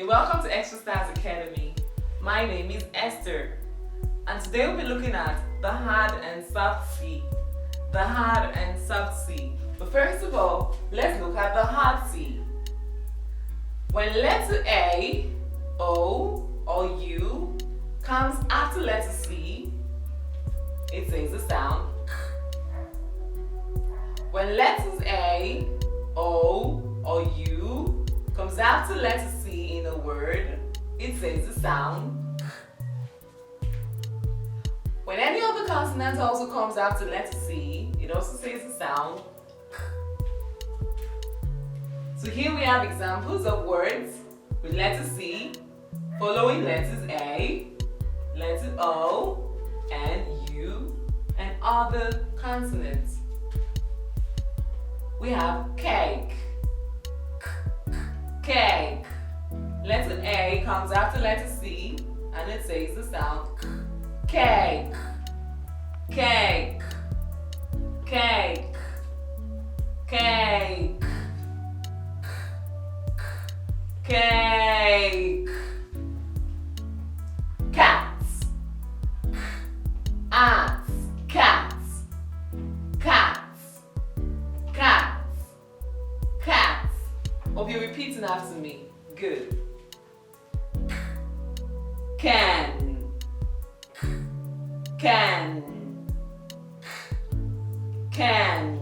Welcome to Extra Stars Academy. My name is Esther, and today we'll be looking at the hard and soft C. The hard and soft C. But first of all, let's look at the hard C. When letter A, O, or U comes after letter C, it says the sound K. When letters A, O, or U comes after letter C in a word, it says the sound K. When any other consonant also comes after letter C, it also says the sound K. So here we have examples of words with letter C following letters A, letter O, and U, and other consonants. We have cake. Cake. Letter A comes after letter C and it says the sound K. Cake. Cake. Cake. Cake. Cats. Ants. Cats. Cats. Cats. Cats. Hope you're repeating after me. Good. Can. Can. Can.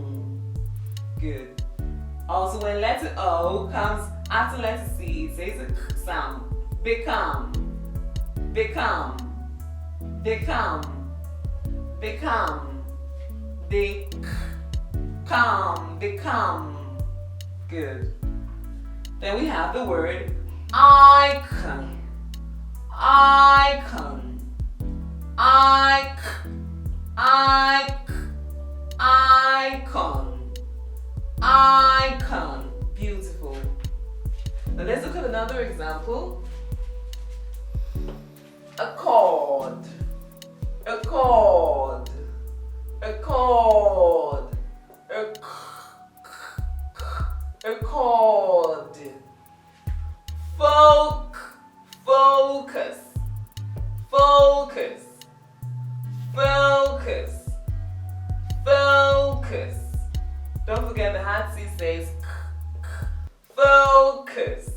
Good. Also, when letter O comes after letter C, it says a K sound. Become. Become. Become. Become. Become. Become. Good. Then we have the word icon. Icon. Icon. Icon. Beautiful. Now let's look at another example. Accord. Accord. Accord. Accord. Focus. Focus. Focus. Focus. Don't forget the hard C says focus.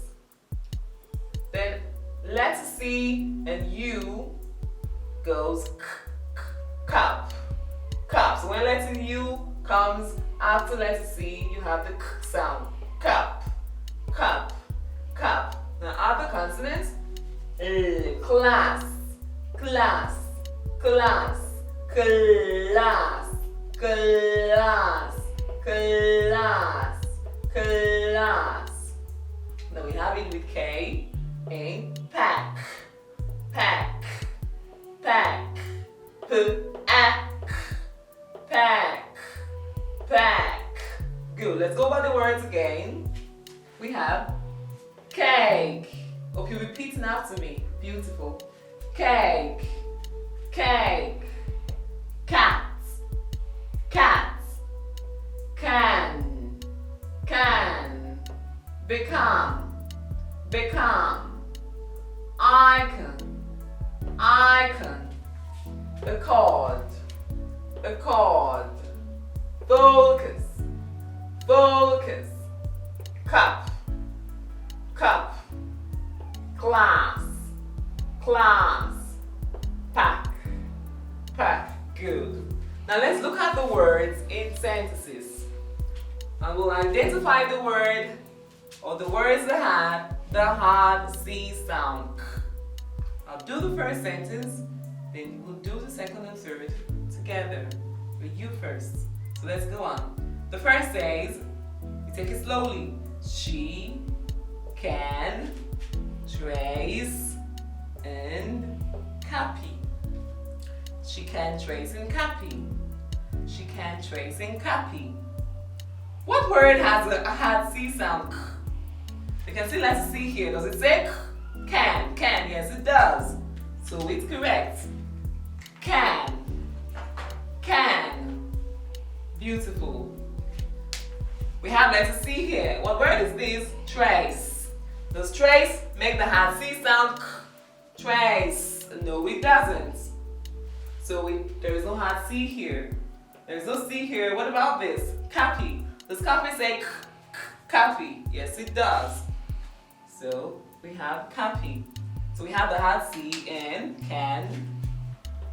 Then letter C and U goes cup. Cup. So when letter U comes after letter C, you have the K sound. Cup. Cup. Cup. Now other consonants. Class. Class. Class. Class. Class. Class. Class. Now we have it with K. A. Pack. Pack. Pack. Pack. Pack. Pack. Good. Let's go by the words again. We have cake. Hope you're repeating after me. Beautiful. Cake. Cake. Cats. Cats. Can. Can. Become. Become. Icon. Icon. Accord. Accord. Focus. Focus. Cup. Cup. Class. Class. Pack. Pack. Good. Now let's look at the words in sentences. And we'll identify the word or the words that have the hard C sound. I'll do the first sentence, then we'll do the second and third together. With you first. So let's go on. The first says, you take it slowly. She can trace and copy. She can trace and copy. She can trace and copy. What word has a hard C sound? You can see letter C here. Does it say can? Can. Yes, it does. So it's correct. Can. Can. Beautiful. We have letter C here. What word is this? Trace. Does trace make the hard C sound? Trace. No, it doesn't. So there is no hard C here. There's no C here. What about this? Copy. Does copy say copy? Yes, it does. So we have copy. So we have the hard C in can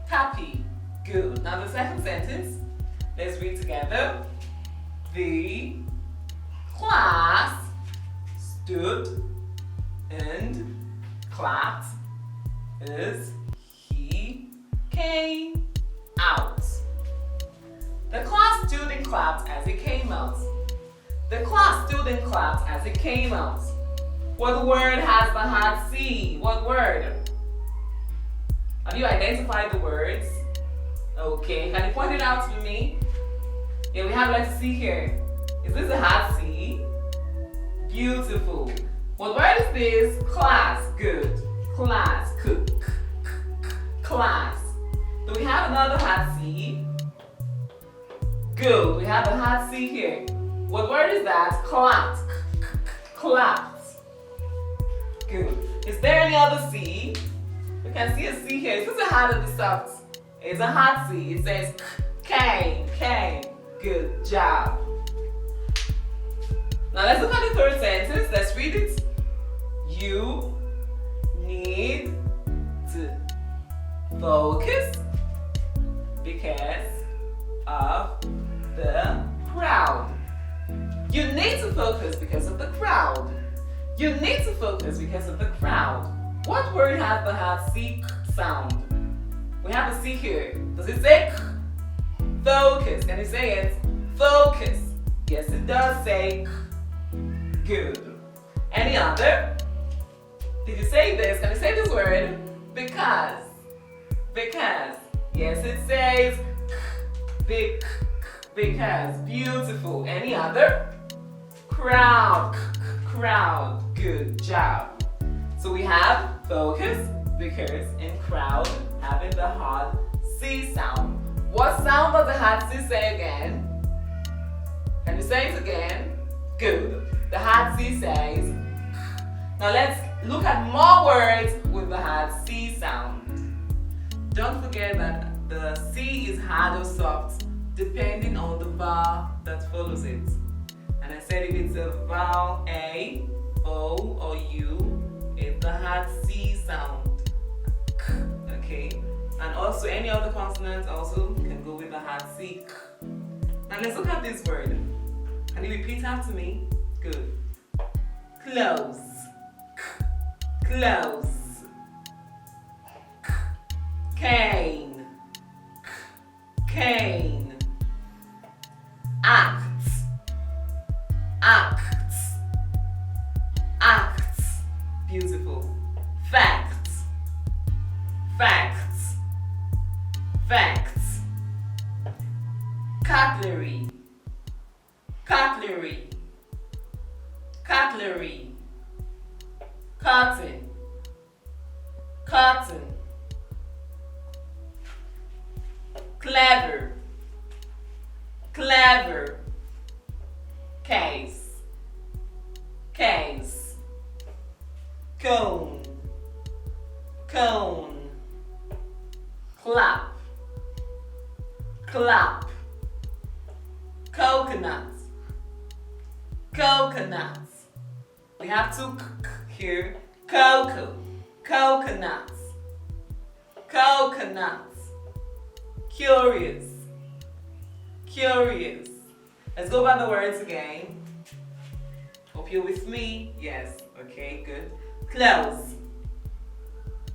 copy. Good. Now the second sentence. Let's read together. The class stood and clapped as he came out. The class stood and clapped as he came out. The class stood and clapped as he came out. What word has the hard C? What word? Have you identified the words? Okay, can you point it out to me? Yeah, we have letter C here. Is this a hard C? Beautiful. What word is this? Class. Good. Class. Class. Do we have another hard C? Good. We have a hard C here. What word is that? Clapped. Clapped. Good. Is there any other C? We can see a C here. Is this a hard or the soft? It's a hard C. It says came. Good job. Now let's look at the third sentence. Let's read it. You need to focus because of the crowd. You need to focus because of the crowd. You need to focus because of the crowd. What word has the hard C sound? We have a C here. Does it say focus? Can you say it? Focus. Yes, it does say good. Any other? Did you say this? Can you say this word? Because. Because. Yes, it says because. Beautiful. Any other? Crowd. Crowd. Good job. So we have focus, because, and crowd having the hard C sound. What sound does the hard C say again? Can you say it again? Good. The hard C says. Now let's look at more words with the hard C sound. Don't forget that the C is hard or soft depending on the vowel that follows it. And I said if it's a vowel A, O, or U, it's the hard C sound. Okay? And also any other consonant also can go with the hard C. Now let's look at this word. Can you repeat after me? Good. Close. Close. Cane. Cane. Act. Act. Act. Beautiful. Fact. Fact. Fact. Cutlery. Cutlery. Cutlery. Cotton. Cotton. Clever. Clever. Case. Case. Cone. Cone. Clap. Clap. Coconut. Coconut. We have two here. Cocoa. Coconuts. Coconuts. Curious. Curious. Let's go by the words again. Hope you're with me. Yes. Okay, good. Close.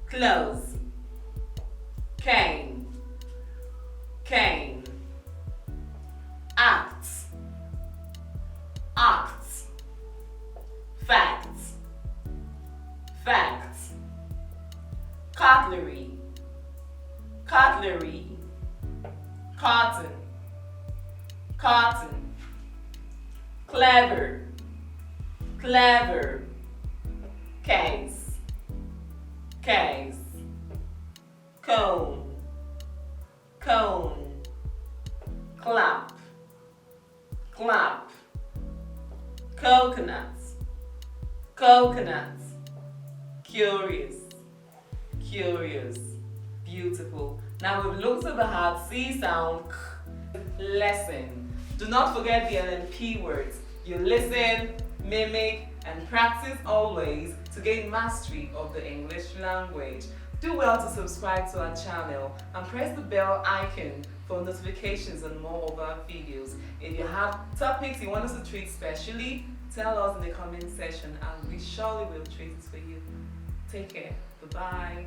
Close. Cane. Cane. Act. Act. Fact. Fact. Cutlery. Cutlery. Cotton. Cotton. Clever. Clever. Case. Case. Cone. Cone. Clap. Clap. Coconuts. Coconuts. curious, curious, beautiful. Now we've looked at the hard C sound, lesson. Do not forget the LNP words. You listen, mimic, and practice always to gain mastery of the English language. Do well to subscribe to our channel and press the bell icon for notifications on more of our videos. If you have topics you want us to treat specially, tell us in the comment section and we surely will treat it for you. Take care. Bye-bye.